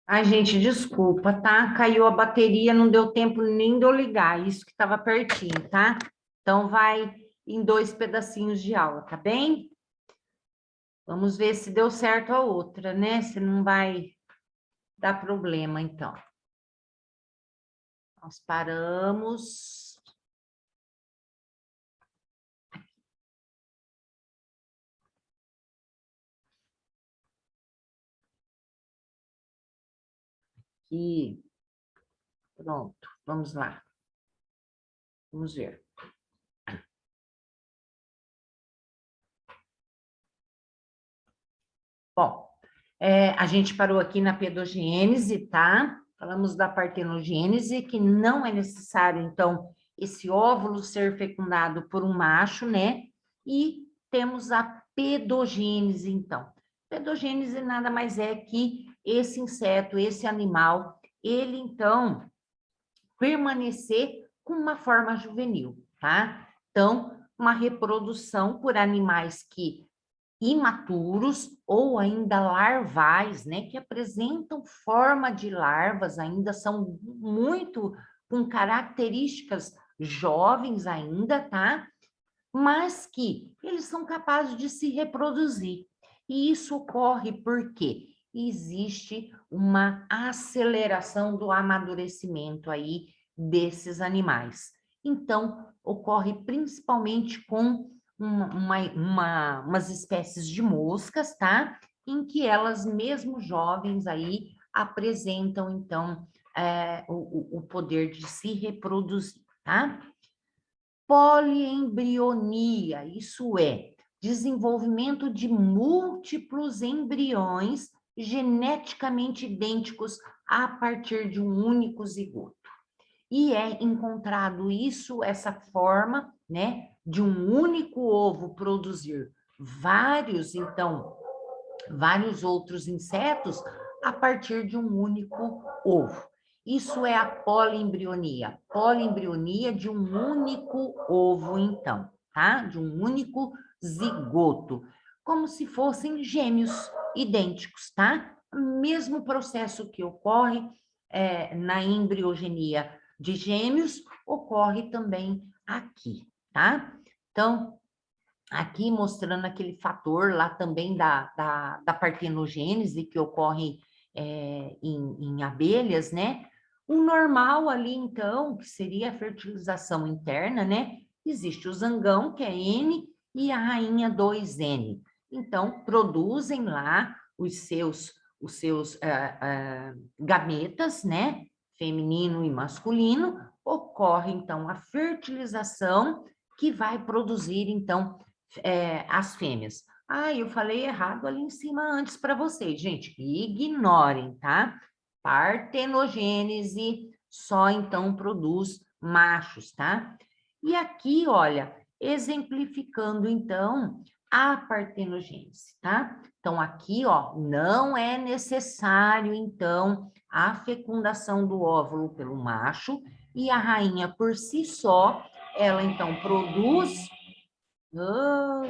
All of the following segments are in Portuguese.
Ai, gente, desculpa, tá? Caiu a bateria, não deu tempo nem de eu ligar, isso que estava pertinho, tá? Então, vai em dois pedacinhos de aula, tá bem? Vamos ver se deu certo a outra, né? Se não vai dar problema, então. Nós paramos. E pronto, vamos lá. Vamos ver. Bom, a gente parou aqui na pedogênese, tá? Falamos da partenogênese, que não é necessário, então, esse óvulo ser fecundado por um macho, né? E temos a pedogênese, então. Pedogênese nada mais é que esse inseto, esse animal, ele, então, permanecer com uma forma juvenil, tá? Então, uma reprodução por animais que imaturos ou ainda larvais, né, que apresentam forma de larvas, ainda são muito com características jovens ainda, tá? Mas que eles são capazes de se reproduzir. E isso ocorre porque existe uma aceleração do amadurecimento aí desses animais. Então, ocorre principalmente com umas espécies de moscas, tá? Em que elas, mesmo jovens aí, apresentam, então, o poder de se reproduzir, tá? Poliembrionia, isso é, desenvolvimento de múltiplos embriões geneticamente idênticos a partir de um único zigoto. E é encontrado isso, essa forma, né, de um único ovo produzir vários, então, vários outros insetos a partir de um único ovo. Isso é a polimbrionia de um único ovo, então, tá? De um único zigoto, como se fossem gêmeos idênticos, tá? Mesmo processo que ocorre na embriogenia de gêmeos, ocorre também aqui, tá? Então, aqui mostrando aquele fator lá também da partenogênese que ocorre em abelhas, né? O normal ali, então, que seria a fertilização interna, né? Existe o zangão, que é N, e a rainha 2N. Então, produzem lá os seus gametas, né? Feminino e masculino. Ocorre, então, a fertilização que vai produzir, então, as fêmeas. Ah, eu falei errado ali em cima antes para vocês, gente. Ignorem, tá? Partenogênese só então produz machos, tá? E aqui, olha, exemplificando então a partenogênese, tá? Então aqui, ó, não é necessário então a fecundação do óvulo pelo macho e a rainha por si só, ela então ah,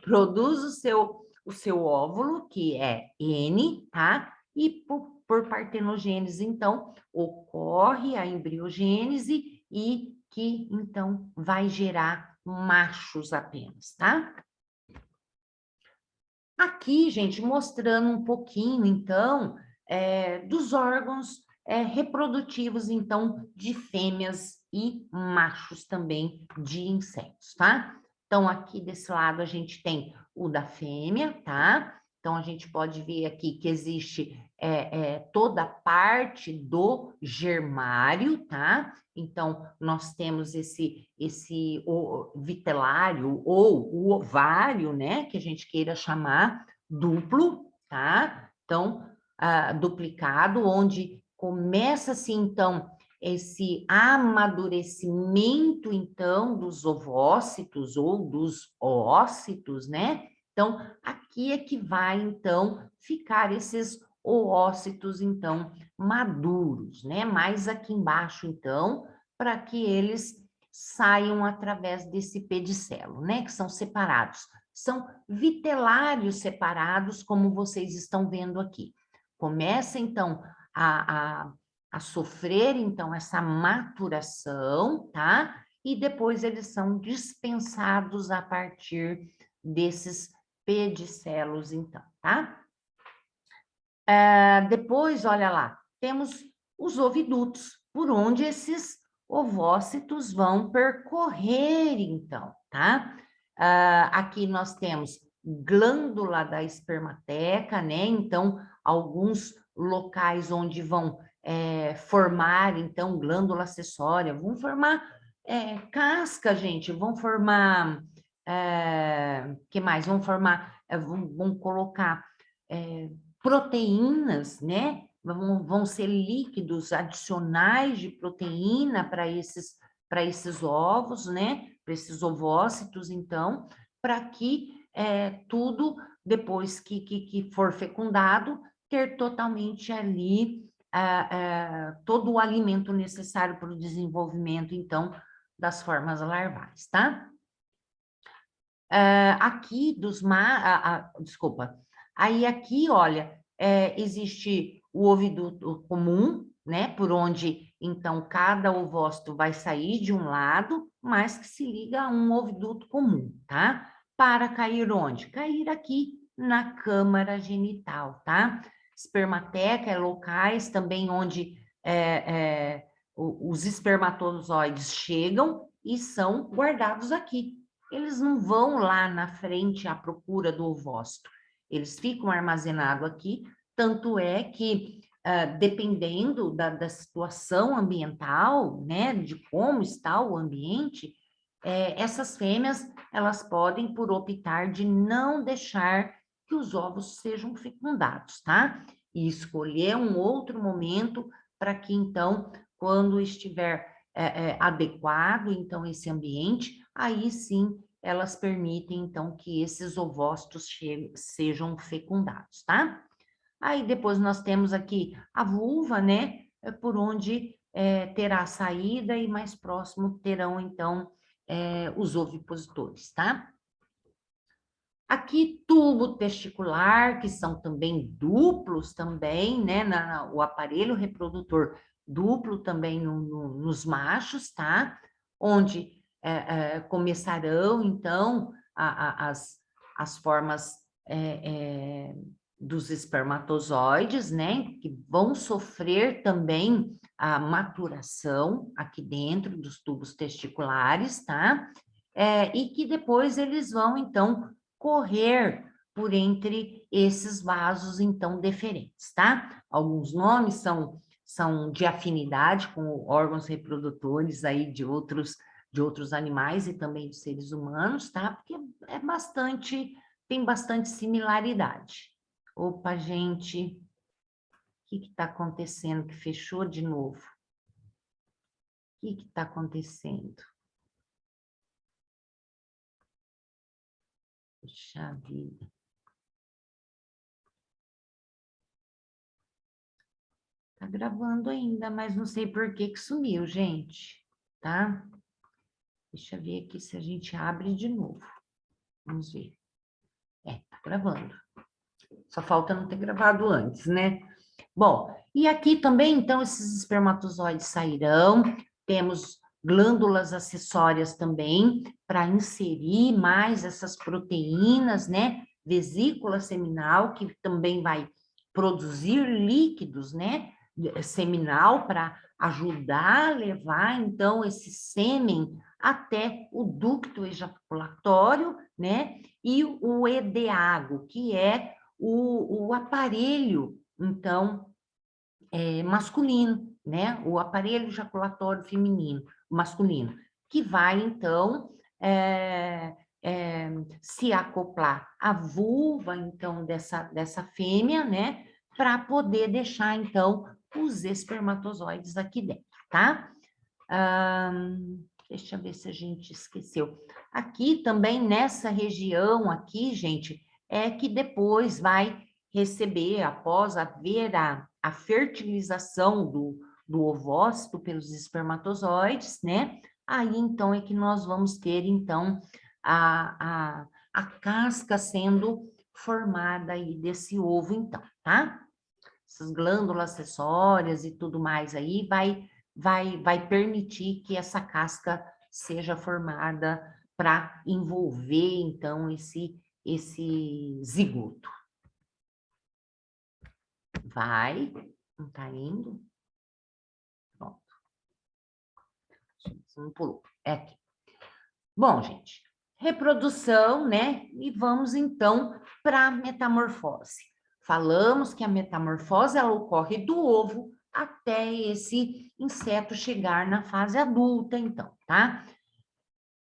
produz o seu óvulo, que é N, tá? E por partenogênese, então, ocorre a embriogênese e que, então, vai gerar machos apenas, tá? Aqui, gente, mostrando um pouquinho, então, dos órgãos reprodutivos, então, de fêmeas e machos também de insetos, tá? Então, aqui desse lado a gente tem o da fêmea, tá? Então, a gente pode ver aqui que existe toda a parte do germário, tá? Então, nós temos esse vitelário ou o ovário, né? Que a gente queira chamar duplo, tá? Então, duplicado, onde começa-se, então, esse amadurecimento, então, dos ovócitos ou dos ócitos, né? Então, aqui é que vai, então, ficar esses oócitos, então, maduros, né? Mais aqui embaixo, então, para que eles saiam através desse pedicelo, né? Que são separados. São vitelários separados, como vocês estão vendo aqui. Começa, então, a, a, a sofrer, então, essa maturação, tá? E depois eles são dispensados a partir desses pedicelos, então, tá? Depois, olha lá, temos os ovidutos, por onde esses ovócitos vão percorrer, então, tá? Aqui nós temos glândula da espermateca, né? Então, alguns locais onde vão formar, então, glândula acessória, vão formar casca, gente, vão formar, que mais? Vão formar, vão colocar proteínas, né? Vão ser líquidos adicionais de proteína para esses ovos, né? Para esses ovócitos, então, para que tudo, depois que for fecundado, ter totalmente ali todo o alimento necessário para o desenvolvimento, então, das formas larvais, tá? Aqui desculpa. Aí aqui, olha, existe o oviduto comum, né? Por onde, então, cada ovócito vai sair de um lado, mas que se liga a um oviduto comum, tá? Para cair onde? Cair aqui na câmara genital, tá? Espermateca é locais também onde os espermatozoides chegam e são guardados aqui. Eles não vão lá na frente à procura do ovócito. Eles ficam armazenados aqui, tanto é que, dependendo da situação ambiental, né, de como está o ambiente, essas fêmeas, elas podem, por optar de não deixar que os ovos sejam fecundados, tá? E escolher um outro momento para que, então, quando estiver adequado, então, esse ambiente, aí sim elas permitem, então, que esses ovócitos sejam fecundados, tá? Aí depois nós temos aqui a vulva, né? Por onde terá a saída e mais próximo terão, então, os ovipositores, tá? Aqui, tubo testicular, que são também duplos também, né? O aparelho reprodutor duplo também nos machos, tá? Onde começarão, então, as formas dos espermatozoides, né? Que vão sofrer também a maturação aqui dentro dos tubos testiculares, tá? E que depois eles vão, então, correr por entre esses vasos, então, deferentes, tá? Alguns nomes são de afinidade com órgãos reprodutores aí de outros animais e também de seres humanos, tá? Porque tem bastante similaridade. Opa, gente, o que está acontecendo que fechou de novo? O que está acontecendo? Puxa vida. Tá gravando ainda, mas não sei por que sumiu, gente, tá? Deixa eu ver aqui se a gente abre de novo. Vamos ver. Tá gravando. Só falta não ter gravado antes, né? Bom, e aqui também, então, esses espermatozoides sairão. Temos glândulas acessórias também para inserir mais essas proteínas, né? Vesícula seminal, que também vai produzir líquidos, né? Seminal para ajudar a levar, então, esse sêmen até o ducto ejaculatório, né? E o EDAGO, que é o aparelho, então, masculino, né? O aparelho ejaculatório feminino, masculino, que vai, então, se acoplar à vulva, então, dessa fêmea, né? Para poder deixar, então, os espermatozoides aqui dentro, tá? Deixa eu ver se a gente esqueceu. Aqui também, nessa região aqui, gente, é que depois vai receber, após haver a fertilização do ovócito pelos espermatozoides, né? Aí, então, é que nós vamos ter, então, a casca sendo formada aí desse ovo, então, tá? essas glândulas acessórias e tudo mais aí, vai permitir que essa casca seja formada para envolver, então, esse zigoto. Vai, não está indo. Pronto. Não pulou. É aqui. Bom, gente, reprodução, né? E vamos, então, para a metamorfose. Falamos que a metamorfose, ela ocorre do ovo até esse inseto chegar na fase adulta, então, tá?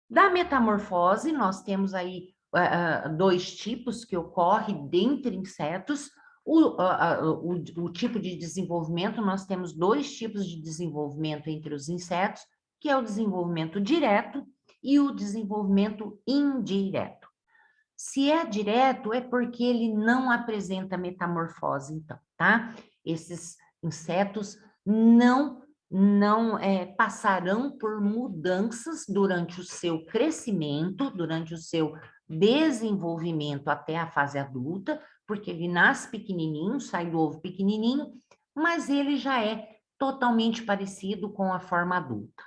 Da metamorfose, nós temos aí dois tipos que ocorrem dentre insetos. O tipo de desenvolvimento, nós temos dois tipos de desenvolvimento entre os insetos, que é o desenvolvimento direto e o desenvolvimento indireto. Se é direto, é porque ele não apresenta metamorfose, então, tá? Esses insetos não passarão por mudanças durante o seu crescimento, durante o seu desenvolvimento até a fase adulta, porque ele nasce pequenininho, sai do ovo pequenininho, mas ele já é totalmente parecido com a forma adulta.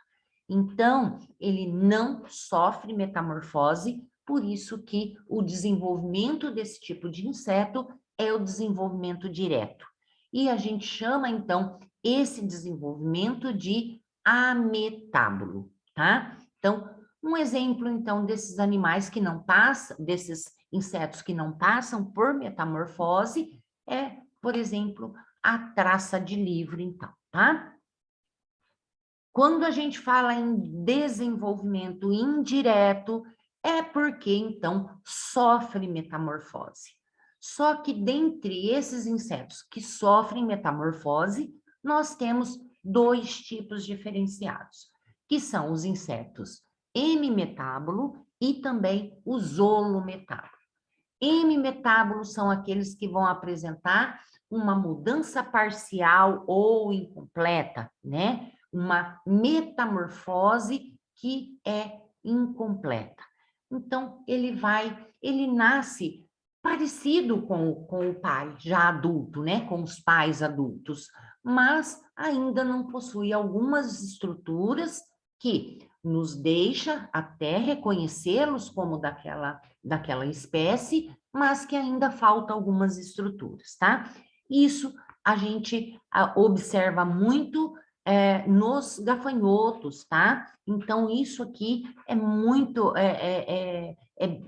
Então, ele não sofre metamorfose, por isso que o desenvolvimento desse tipo de inseto é o desenvolvimento direto. E a gente chama, então, esse desenvolvimento de ametábulo, tá? Então, um exemplo, então, desses animais que não passam, desses insetos que não passam por metamorfose, é, por exemplo, a traça de livro, então, tá? Quando a gente fala em desenvolvimento indireto, é porque, então, sofre metamorfose. Só que dentre esses insetos que sofrem metamorfose, nós temos dois tipos diferenciados, que são os insetos hemimetábulo e também o zoometábulo. Hemimetábulo são aqueles que vão apresentar uma mudança parcial ou incompleta, né? Uma metamorfose que é incompleta. Então, ele nasce parecido com o pai, já adulto, né? Com os pais adultos, mas ainda não possui algumas estruturas que nos deixa até reconhecê-los como daquela espécie, mas que ainda falta algumas estruturas, tá? Isso a gente observa muito nos gafanhotos, tá? Então, isso aqui é muito, é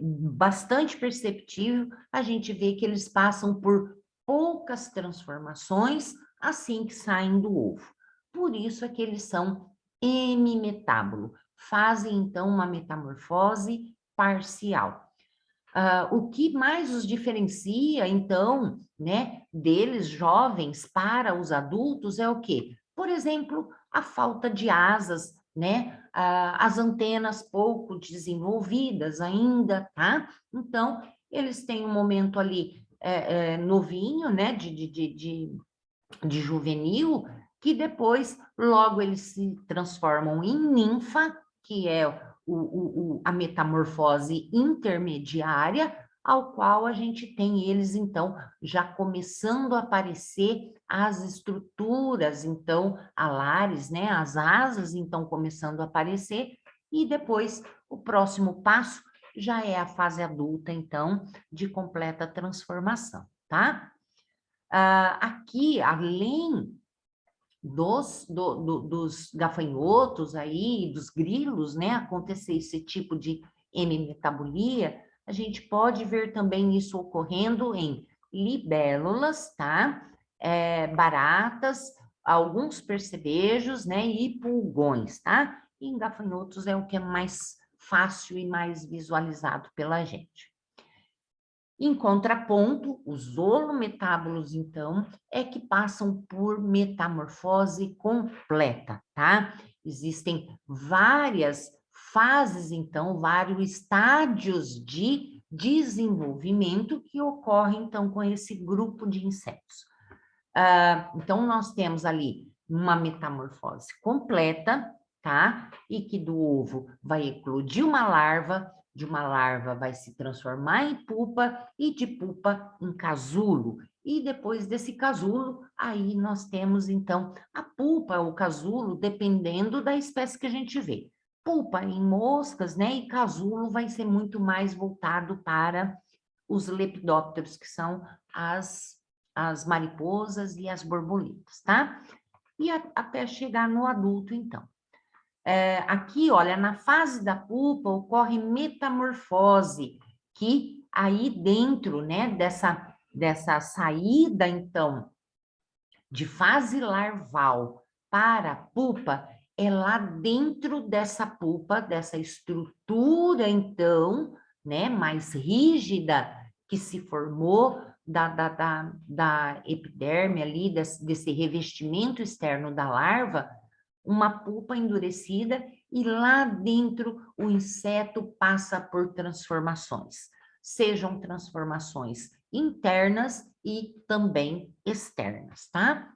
bastante perceptível, a gente vê que eles passam por poucas transformações assim que saem do ovo. Por isso é que eles são hemimetábulo, fazem então uma metamorfose parcial. O que mais os diferencia, então, né, deles jovens para os adultos é o quê? Por exemplo, a falta de asas, né? As antenas pouco desenvolvidas ainda, tá? Então, eles têm um momento ali novinho, né, de juvenil, que depois, logo, eles se transformam em ninfa, que é a metamorfose intermediária, ao qual a gente tem eles, então, já começando a aparecer as estruturas, então, alares, né, as asas, então, começando a aparecer, e depois, o próximo passo já é a fase adulta, então, de completa transformação, tá? Aqui, além dos gafanhotos aí, dos grilos, né, acontecer esse tipo de hemimetabolia, a gente pode ver também isso ocorrendo em libélulas, tá? Baratas, alguns percebejos, né, e pulgões, tá? E em gafanhotos é o que é mais fácil e mais visualizado pela gente. Em contraponto, os holometábulos, então, é que passam por metamorfose completa, tá? Existem várias fases, então, vários estádios de desenvolvimento que ocorrem, então, com esse grupo de insetos. Então, nós temos ali uma metamorfose completa, tá? E que do ovo vai eclodir uma larva, de uma larva vai se transformar em pupa e de pupa em casulo. E depois desse casulo, aí nós temos, então, a pupa ou casulo, dependendo da espécie que a gente vê. Pupa em moscas, né? E casulo vai ser muito mais voltado para os lepidópteros, que são as mariposas e as borboletas, tá? E até chegar no adulto, então. Aqui, olha, na fase da pupa ocorre metamorfose, que aí dentro, né, dessa saída, então, de fase larval para a pupa, é lá dentro dessa pupa, dessa estrutura, então, né, mais rígida, que se formou da epiderme ali, desse revestimento externo da larva, uma pupa endurecida, e lá dentro o inseto passa por transformações, sejam transformações internas e também externas, tá?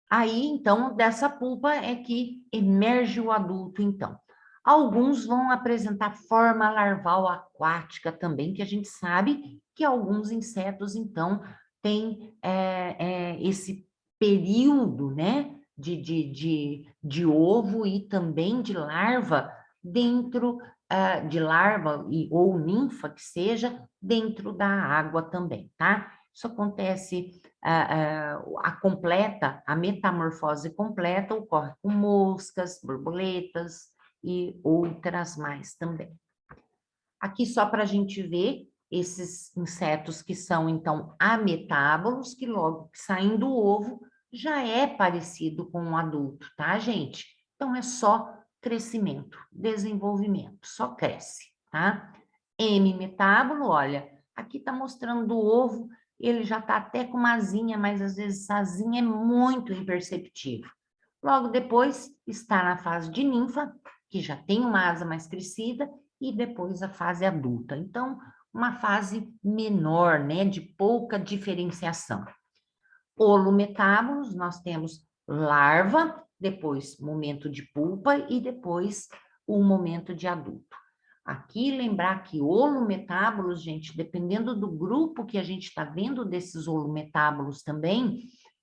Aí, então, dessa pulpa é que emerge o adulto, então. Alguns vão apresentar forma larval aquática também, que a gente sabe que alguns insetos, então, têm esse período, né, de ovo e também de larva dentro, de larva ou ninfa, que seja, dentro da água também, tá? Isso acontece a metamorfose completa ocorre com moscas, borboletas e outras mais também. Aqui só para a gente ver esses insetos que são, então, ametábolos, que logo que saem do ovo, já é parecido com um adulto, tá, gente? Então, é só crescimento, desenvolvimento, só cresce, tá? M-metábolo, olha, aqui está mostrando o ovo, ele já está até com uma asinha, mas às vezes essa asinha é muito imperceptível. Logo depois está na fase de ninfa, que já tem uma asa mais crescida, e depois a fase adulta. Então, uma fase menor, né, de pouca diferenciação. Holometábolos, nós temos larva, depois momento de pupa e depois o momento de adulto. Aqui, lembrar que holometábolos, gente, dependendo do grupo que a gente está vendo desses holometábolos também,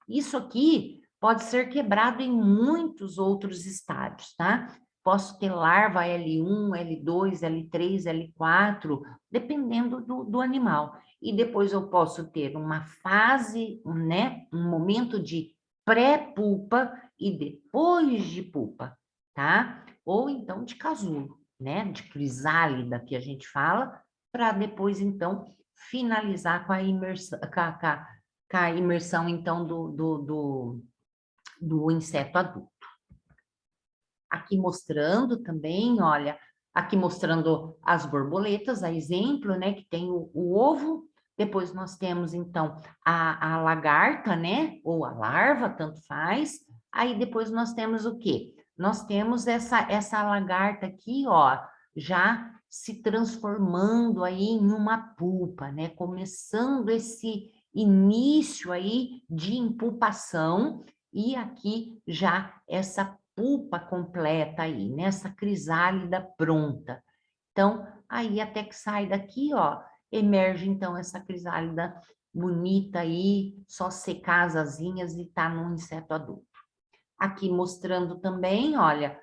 isso aqui pode ser quebrado em muitos outros estádios, tá? Posso ter larva L1, L2, L3, L4, dependendo do animal. E depois eu posso ter uma fase, né? Um momento de pré-pupa e depois de pupa, tá? Ou então de casulo, né? De crisálida, que a gente fala, para depois, então, finalizar com a imersão, com a imersão então, do inseto adulto. Aqui mostrando também, olha, aqui mostrando as borboletas, a exemplo, né, que tem o ovo, depois nós temos, então, a lagarta, né, ou a larva, tanto faz, aí depois nós temos o quê? Nós temos essa lagarta aqui, ó, já se transformando aí em uma pupa, né, começando esse início aí de impupação, e aqui já essa pupa completa aí, nessa crisálida pronta. Então, aí até que sai daqui, ó, emerge então essa crisálida bonita aí, só secar as asinhas e tá num inseto adulto. Aqui mostrando também, olha,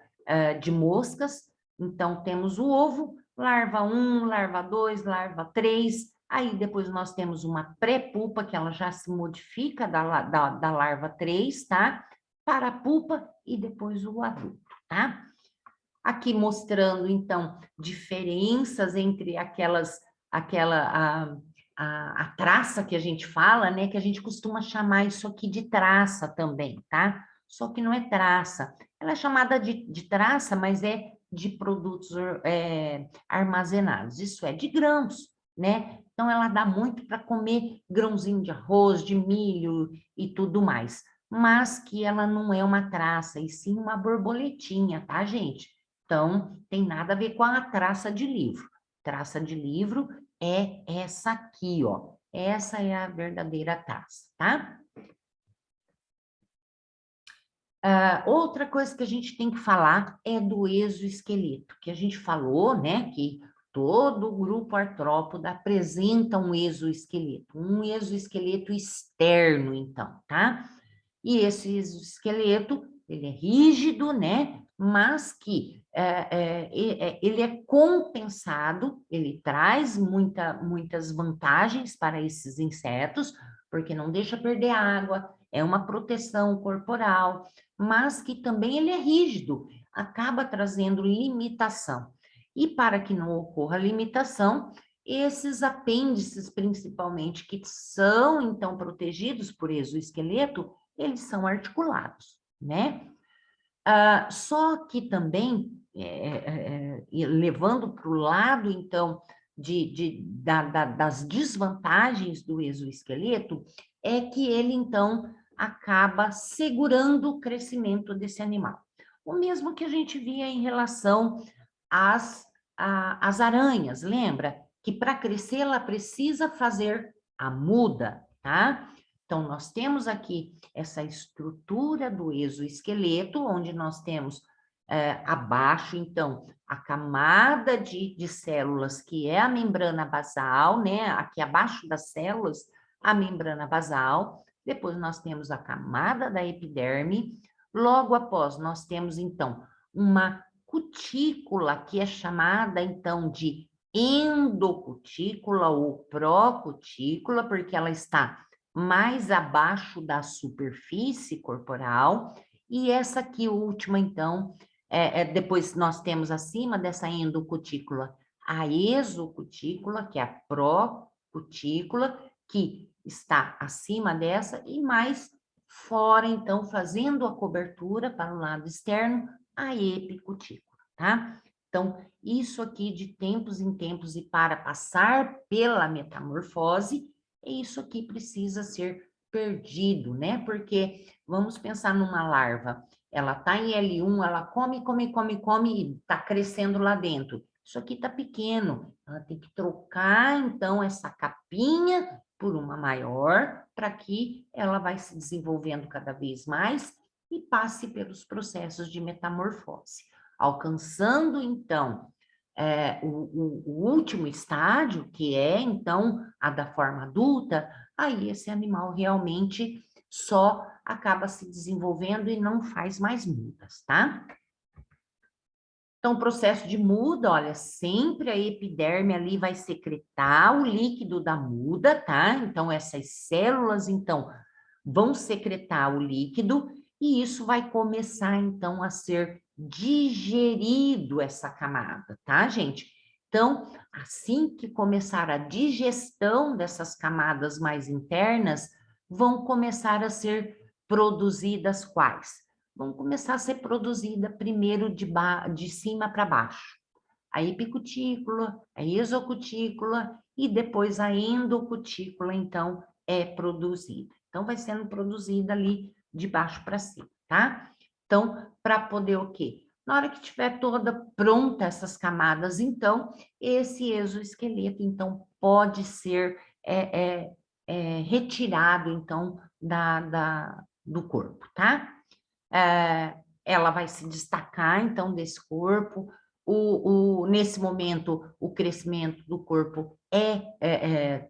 de moscas, então temos o ovo, larva 1, larva 2, larva 3, aí depois nós temos uma pré-pupa, que ela já se modifica da larva 3, tá? Para a pupa e depois o adulto, tá? Aqui mostrando, então, diferenças entre aquela a traça que a gente fala, né? Que a gente costuma chamar isso aqui de traça também, tá? Só que não é traça. Ela é chamada de traça, mas é de produtos armazenados. Isso é de grãos, né? Então, ela dá muito para comer grãozinho de arroz, de milho e tudo mais. Mas que ela não é uma traça, e sim uma borboletinha, tá, gente? Então, tem nada a ver com a traça de livro. Traça de livro é essa aqui, ó. Essa é a verdadeira traça, tá? Outra coisa que a gente tem que falar é do exoesqueleto, que a gente falou, né, que todo o grupo artrópodo apresenta um exoesqueleto externo, então, tá? E esse exoesqueleto, ele é rígido, né, mas que ele é compensado, ele traz muitas vantagens para esses insetos, porque não deixa perder água, é uma proteção corporal, mas que também ele é rígido, acaba trazendo limitação. E para que não ocorra limitação, esses apêndices, principalmente, que são, então, protegidos por exoesqueleto, eles são articulados, né? Só que também, levando para o lado, então, das desvantagens do exoesqueleto, é que ele, então, acaba segurando o crescimento desse animal. O mesmo que a gente via em relação às aranhas, lembra? Que para crescer ela precisa fazer a muda, tá? Então, nós temos aqui essa estrutura do exoesqueleto, onde nós temos abaixo, então, a camada de células, que é a membrana basal, né? Aqui abaixo das células, a membrana basal. Depois nós temos a camada da epiderme. Logo após, nós temos, então, uma cutícula, que é chamada, então, de endocutícula ou procutícula, porque ela está mais abaixo da superfície corporal, e essa aqui última, então, depois nós temos acima dessa endocutícula a exocutícula, que é a procutícula, que está acima dessa, e mais fora, então, fazendo a cobertura para o lado externo, a epicutícula, tá? Então, isso aqui de tempos em tempos e para passar pela metamorfose, isso aqui precisa ser perdido, né? Porque vamos pensar numa larva, ela está em L1, ela come, come, come, come e está crescendo lá dentro. Isso aqui está pequeno, ela tem que trocar, então, essa capinha por uma maior, para que ela vai se desenvolvendo cada vez mais e passe pelos processos de metamorfose, alcançando, então, o último estágio, que é, então, a da forma adulta, aí esse animal realmente só acaba se desenvolvendo e não faz mais mudas, tá? Então, o processo de muda, olha, sempre a epiderme ali vai secretar o líquido da muda, tá? Então, essas células, então, vão secretar o líquido e isso vai começar, então, a ser digerido essa camada, tá, gente? Então, assim que começar a digestão dessas camadas mais internas, vão começar a ser produzidas quais? Vão começar a ser produzida primeiro de cima para baixo. A epicutícula, a exocutícula e depois a endocutícula, então, é produzida. Então, vai sendo produzida ali de baixo para cima, tá? Então, para poder o quê? Na hora que estiver toda pronta essas camadas, então, esse exoesqueleto, então, pode ser retirado, então, do corpo, tá? Ela vai se destacar, então, desse corpo. Nesse momento, o crescimento do corpo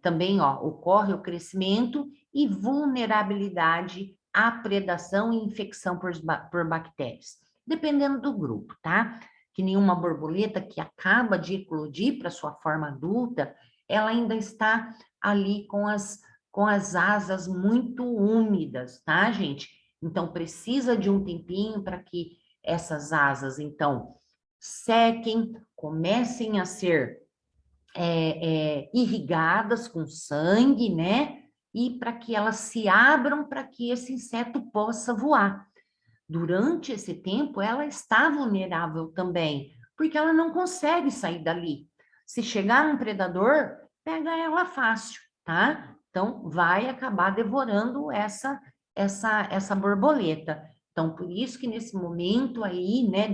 também, ó, ocorre o crescimento e vulnerabilidade à predação e infecção por bactérias, dependendo do grupo, tá? Que nenhuma borboleta que acaba de eclodir para sua forma adulta, ela ainda está ali com as asas muito úmidas, tá, gente? Então, precisa de um tempinho para que essas asas, então, sequem, comecem a ser irrigadas com sangue, né? E para que elas se abram para que esse inseto possa voar. Durante esse tempo, ela está vulnerável também, porque ela não consegue sair dali. Se chegar um predador, pega ela fácil, tá? Então, vai acabar devorando essa borboleta. Então, por isso que nesse momento aí, né,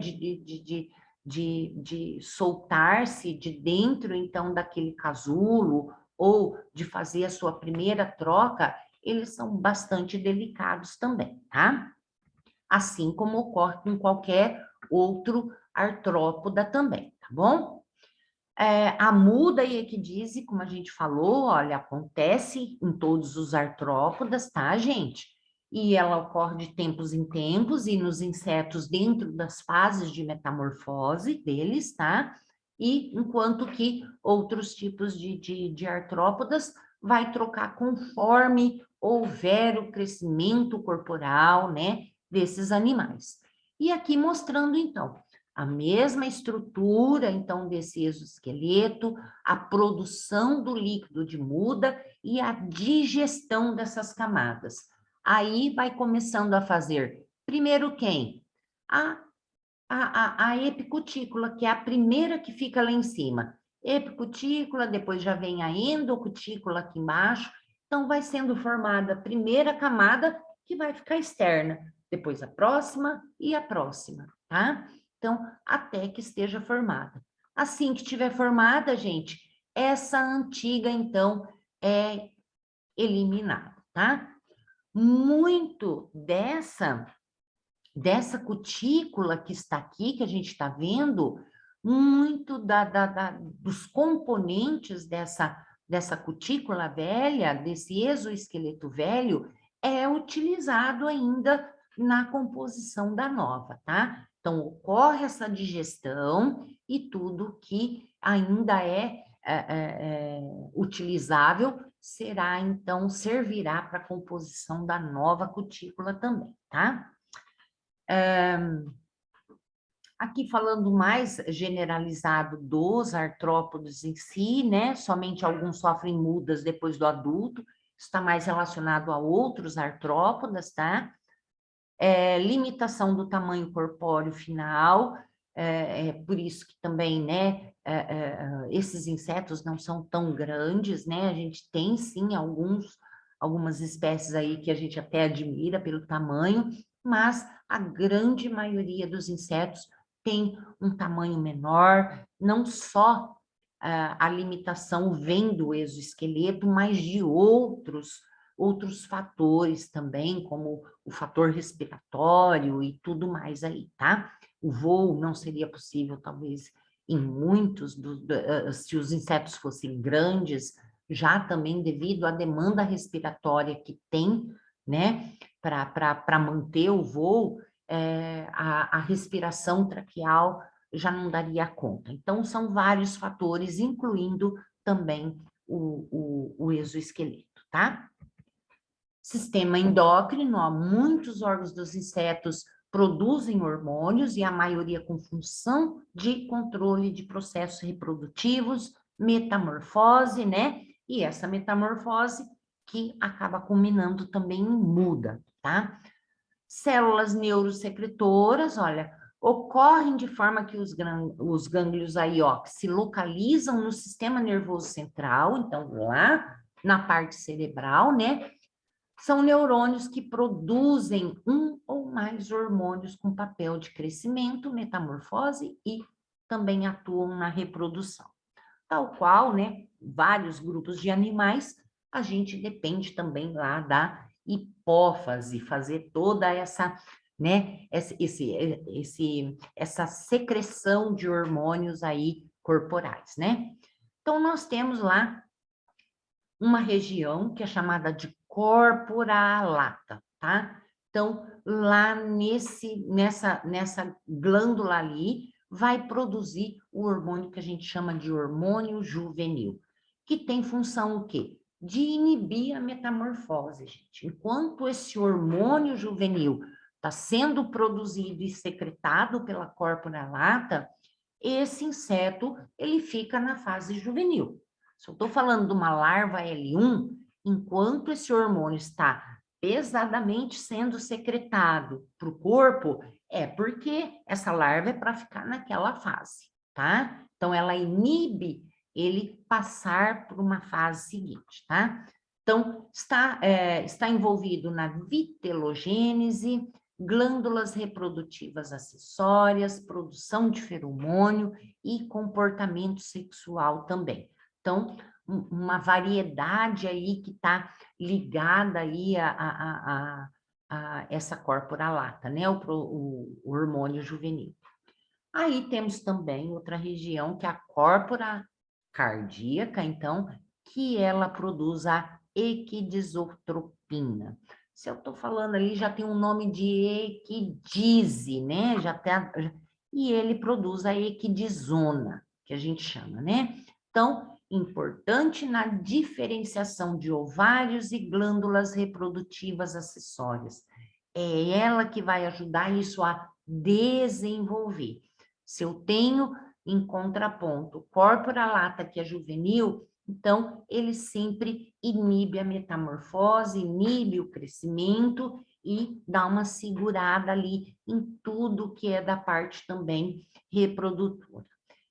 de soltar-se de dentro, então, daquele casulo, ou de fazer a sua primeira troca, eles são bastante delicados também, tá? assim como ocorre com qualquer outro artrópoda também, tá bom? A muda e equidise, como a gente falou, olha, acontece em todos os artrópodas, tá, gente? E ela ocorre de tempos em tempos e nos insetos dentro das fases de metamorfose deles, tá? E enquanto que outros tipos de artrópodas vai trocar conforme houver o crescimento corporal, né, desses animais. E aqui mostrando, então, a mesma estrutura, então, desse exoesqueleto, a produção do líquido de muda e a digestão dessas camadas. Aí vai começando a fazer, primeiro quem? A epicutícula, que é a primeira que fica lá em cima. Epicutícula, depois já vem a endocutícula aqui embaixo, então vai sendo formada a primeira camada que vai ficar externa, depois a próxima e a próxima, tá? Então, até que esteja formada. Assim que estiver formada, gente, essa antiga, então, é eliminada, tá? Muito dessa cutícula que está aqui, que a gente está vendo, muito dos componentes dessa cutícula velha, desse exoesqueleto velho, é utilizado ainda na composição da nova, tá? Então, ocorre essa digestão e tudo que ainda utilizável será, então, servirá para a composição da nova cutícula também, tá? Aqui falando mais generalizado dos artrópodes em si, né? Somente alguns sofrem mudas depois do adulto, está mais relacionado a outros artrópodas, tá? Limitação do tamanho corpóreo final, por isso que também, né, esses insetos não são tão grandes, né? A gente tem sim algumas espécies aí que a gente até admira pelo tamanho, mas a grande maioria dos insetos tem um tamanho menor, não só a limitação vem do exoesqueleto, mas de outros fatores também, como o fator respiratório e tudo mais aí, tá? O voo não seria possível, talvez, em muitos, se os insetos fossem grandes, já também devido à demanda respiratória que tem, né, para manter o voo, a respiração traqueal já não daria conta. Então, são vários fatores, incluindo também o exoesqueleto, tá? Sistema endócrino, ó, muitos órgãos dos insetos produzem hormônios e a maioria com função de controle de processos reprodutivos, metamorfose, né? E essa metamorfose que acaba culminando também em muda, tá? Células neurosecretoras, olha, ocorrem de forma que os gânglios aí, ó, que se localizam no sistema nervoso central, então lá na parte cerebral, né? São neurônios que produzem um ou mais hormônios com papel de crescimento, metamorfose e também atuam na reprodução. Tal qual, né, vários grupos de animais, a gente depende também lá da hipófise, fazer toda essa, né, essa secreção de hormônios aí corporais, né? Então, nós temos lá uma região que é chamada de corpora lata, tá? Então, lá nessa glândula ali, vai produzir o hormônio que a gente chama de hormônio juvenil, que tem função o quê? De inibir a metamorfose, gente. Enquanto esse hormônio juvenil está sendo produzido e secretado pela corpora lata, esse inseto, ele fica na fase juvenil. Se eu estou falando de uma larva L1, enquanto esse hormônio está pesadamente sendo secretado para o corpo, é porque essa larva é para ficar naquela fase, tá? Então, ela inibe ele passar por uma fase seguinte, tá? Então, está envolvido na vitelogênese, glândulas reprodutivas acessórias, produção de feromônio e comportamento sexual também. Então, uma variedade aí que está ligada aí essa córpora lata, né? O hormônio juvenil. Aí temos também outra região, que é a córpora cardíaca, então, que ela produz a equidisotropina. Se eu estou falando ali, já tem um nome de equidise, né? E ele produz a equidisona, que a gente chama, né? Então, importante na diferenciação de ovários e glândulas reprodutivas acessórias. É ela que vai ajudar isso a desenvolver. Se eu tenho em contraponto córpora lata, que é juvenil, então ele sempre inibe a metamorfose, inibe o crescimento e dá uma segurada ali em tudo que é da parte também reprodutora.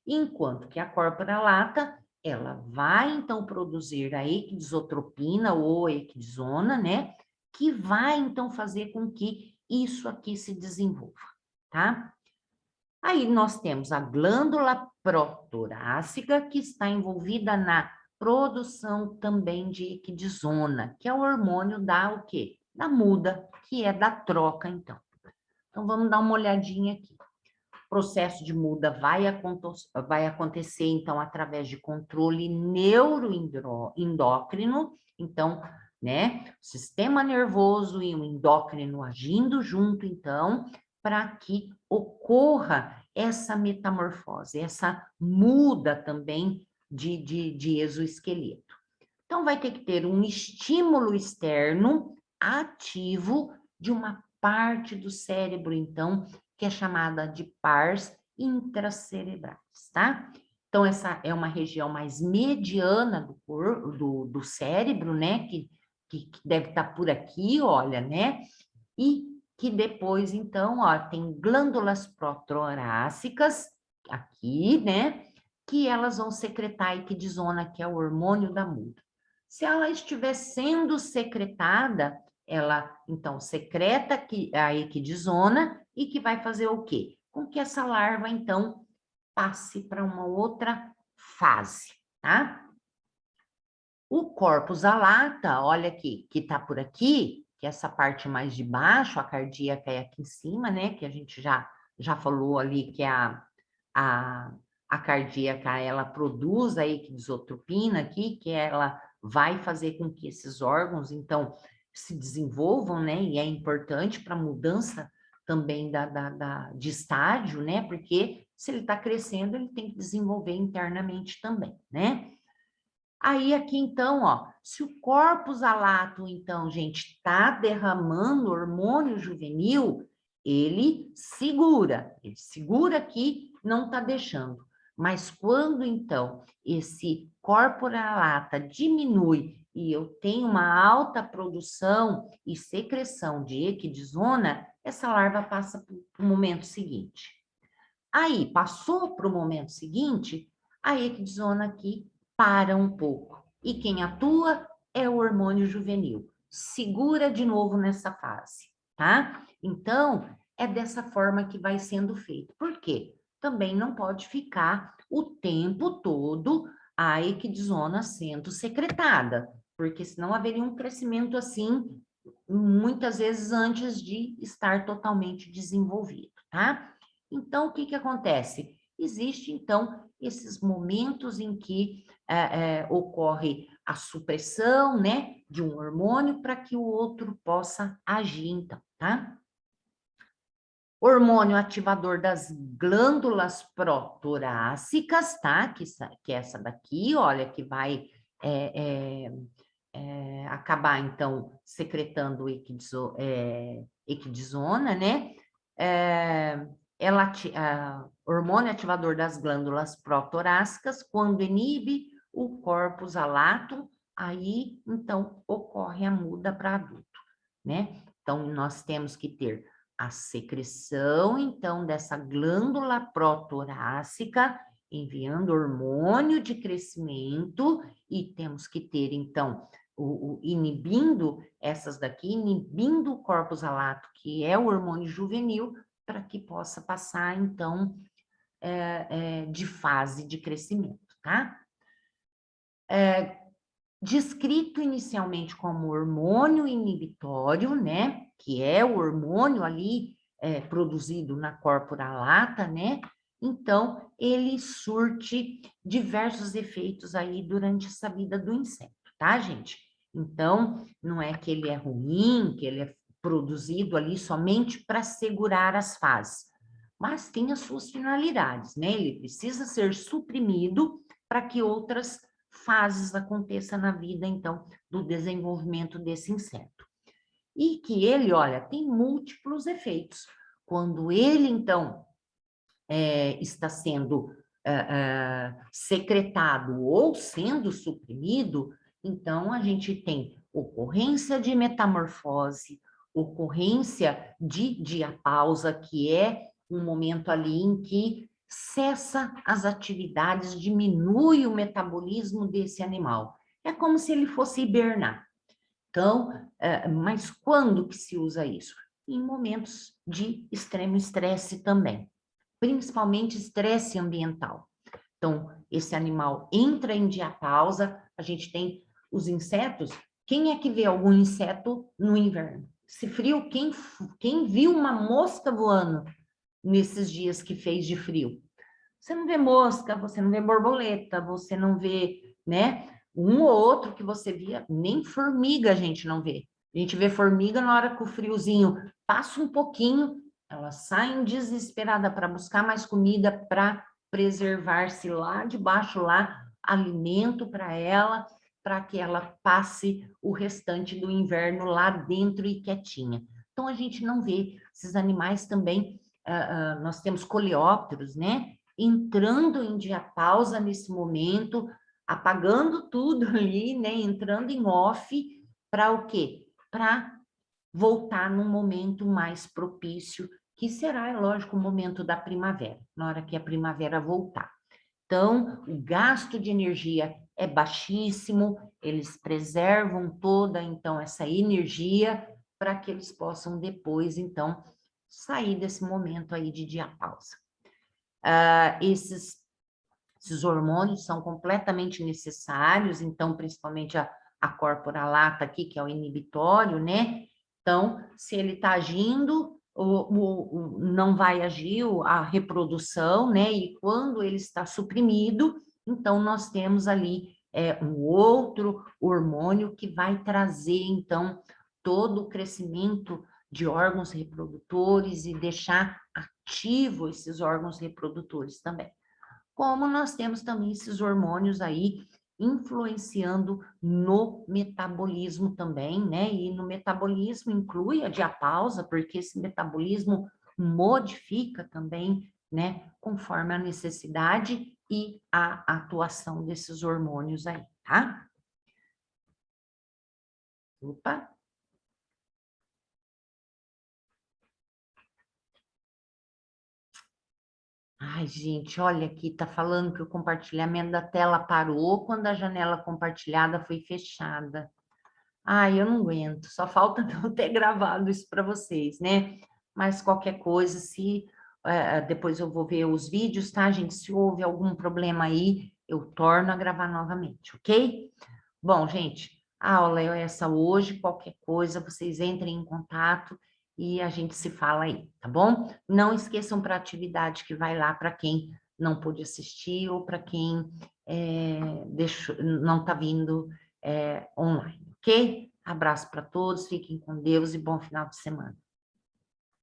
Enquanto que a córpora lata, ela vai então produzir a equidisotropina ou equidisona, né? Que vai então fazer com que isso aqui se desenvolva, tá? Aí nós temos a glândula protorácica, que está envolvida na produção também de equidisona, que é o hormônio da o quê? Da muda, que é da troca, então. Então, vamos dar uma olhadinha aqui. O processo de muda vai acontecer, então, através de controle neuroendócrino. Então, né, o sistema nervoso e o endócrino agindo junto, então, para que ocorra essa metamorfose, essa muda também de exoesqueleto. Então, vai ter que ter um estímulo externo ativo de uma parte do cérebro, então, que é chamada de pars intracerebrais, tá? Então, essa é uma região mais mediana do cérebro, né? Que deve estar por aqui, olha, né? E que depois, então, ó, tem glândulas protorácicas aqui, né? Que elas vão secretar a equidisona, que é o hormônio da muda. Se ela estiver sendo secretada, ela, então, secreta a equidisona e que vai fazer o quê? Com que essa larva, então, passe para uma outra fase, tá? O corpus alata, olha aqui, que está por aqui, que é essa parte mais de baixo, a cardíaca é aqui em cima, né? Que a gente já falou ali que a, a cardíaca, ela produz a equidisotropina aqui, que ela vai fazer com que esses órgãos, então, se desenvolvam, né? E é importante para a mudança também de estágio, né? Porque se ele está crescendo, ele tem que desenvolver internamente também, né? Aí aqui então, ó, se o corpus alato, então, gente, está derramando hormônio juvenil, ele segura aqui, não está deixando. Mas quando então esse corpus alata diminui e eu tenho uma alta produção e secreção de equidisona, essa larva passa para o momento seguinte. Aí, passou para o momento seguinte, a equidisona aqui para um pouco. E quem atua é o hormônio juvenil. Segura de novo nessa fase, tá? Então, é dessa forma que vai sendo feito. Por quê? Também não pode ficar o tempo todo a equidisona sendo secretada, porque senão haveria um crescimento assim, muitas vezes antes de estar totalmente desenvolvido, tá? Então, o que que acontece? Existe, então, esses momentos em que ocorre a supressão, né, de um hormônio para que o outro possa agir, então, tá? Hormônio ativador das glândulas protorácicas, tá? Que é essa daqui, olha, que vai acabar, então, secretando equidisona, né? Hormônio ativador das glândulas protorácicas, quando inibe o corpus alato, aí, então, ocorre a muda para adulto, né? Então, nós temos que ter a secreção, então, dessa glândula protorácica, enviando hormônio de crescimento, e temos que ter, então, inibindo essas daqui, inibindo o corpus alato, que é o hormônio juvenil, para que possa passar, então, de fase de crescimento, tá? descrito inicialmente como hormônio inibitório, né? Que é o hormônio ali produzido na córpora lata, né? Então, ele surte diversos efeitos aí durante essa vida do inseto, tá, gente? Então, não é que ele é ruim, que ele é produzido ali somente para segurar as fases, mas tem as suas finalidades, né? Ele precisa ser suprimido para que outras fases aconteçam na vida, então, do desenvolvimento desse inseto. E que ele, olha, tem múltiplos efeitos. Quando ele, então, está sendo secretado ou sendo suprimido, então a gente tem ocorrência de metamorfose, ocorrência de diapausa, que é um momento ali em que cessa as atividades, diminui o metabolismo desse animal. É como se ele fosse hibernar. Então, mas quando que se usa isso? Em momentos de extremo estresse também, principalmente estresse ambiental. Então, esse animal entra em diapausa, a gente tem os insetos. Quem é que vê algum inseto no inverno? Se frio, quem viu uma mosca voando nesses dias que fez de frio? Você não vê mosca, você não vê borboleta, você não vê, né? Um ou outro que você via, nem formiga a gente não vê. A gente vê formiga na hora que o friozinho passa um pouquinho, elas saem desesperada para buscar mais comida, para preservar-se lá debaixo, lá, alimento para ela, para que ela passe o restante do inverno lá dentro e quietinha. Então, a gente não vê esses animais também. Nós temos coleópteros, né? Entrando em diapausa nesse momento, apagando tudo ali, né? Entrando em off, para o quê? Para voltar num momento mais propício, que será, é lógico, o momento da primavera, na hora que a primavera voltar. Então, o gasto de energia é baixíssimo, eles preservam toda, então, essa energia para que eles possam depois, então, sair desse momento aí de diapausa. Esses hormônios são completamente necessários, então, principalmente a córpora lata aqui, que é o inibitório, né? Então, se ele está agindo, não vai agir a reprodução, né? E quando ele está suprimido, então nós temos ali um outro hormônio que vai trazer, então, todo o crescimento de órgãos reprodutores e deixar ativo esses órgãos reprodutores também. Como nós temos também esses hormônios aí influenciando no metabolismo também, né? E no metabolismo inclui a diapausa, porque esse metabolismo modifica também, né? Conforme a necessidade e a atuação desses hormônios aí, tá? Opa! Ai, gente, olha aqui, tá falando que o compartilhamento da tela parou quando a janela compartilhada foi fechada. Ai, eu não aguento, só falta eu ter gravado isso para vocês, né? Mas qualquer coisa, se depois eu vou ver os vídeos, tá, gente? Se houve algum problema aí, eu torno a gravar novamente, ok? Bom, gente, a aula é essa hoje, qualquer coisa, vocês entrem em contato e a gente se fala aí, tá bom? Não esqueçam para a atividade que vai lá para quem não pôde assistir ou para quem não está vindo online, ok? Abraço para todos, fiquem com Deus e bom final de semana.